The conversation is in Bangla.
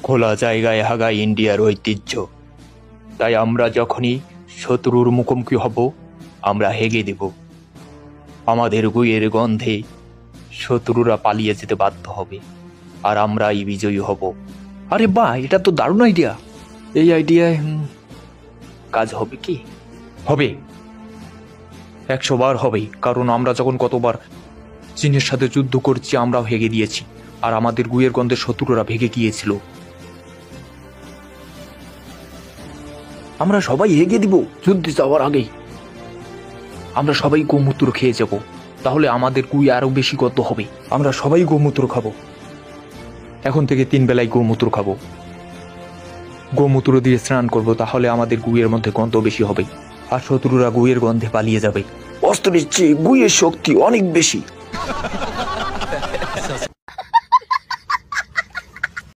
খোলা জায়গায় হাগা ইন্ডিয়ার ঐতিহ্য। তাই আমরা যখনই শত্রুর মুখোমুখি হব, আমরা হেগে দেব। আমাদের গুয়ের গন্ধে শত্রুরা পালিয়ে যেতে বাধ্য হবে, আর আমরাই বিজয়ী হব। আরে বাহ, এটা তো দারুণ আইডিয়া। এই আইডিয়ায় কাজ হবে কি? হবে, 100 বার হবে। কারণ আমরা যখন কতবার চীনের সাথে যুদ্ধ করছি, আমরাও হেগে দিয়েছি, আর আমাদের গুয়ের গন্ধে শত্রুরা ভেগে গিয়েছিল। আমরা সবাই হেগে দিব যুদ্ধে যাওয়ার আগেই। আমরা সবাই গোমূত্র খেয়ে যাব, তাহলে আমাদের গুই আরো বেশি গন্ধ হবে। আমরা সবাই গোমূত্র খাবো। এখন থেকে 3 বেলায় গোমূত্র খাবো। গোমূত্র দিয়ে স্নান করব, তাহলে আমাদের গুয়ের মধ্যে গন্ধ বেশি হবে, আর শত্রুরা গুয়ের গন্ধে পালিয়ে যাবে। অস্ত্রের চেয়ে গুইয়ের শক্তি অনেক বেশি।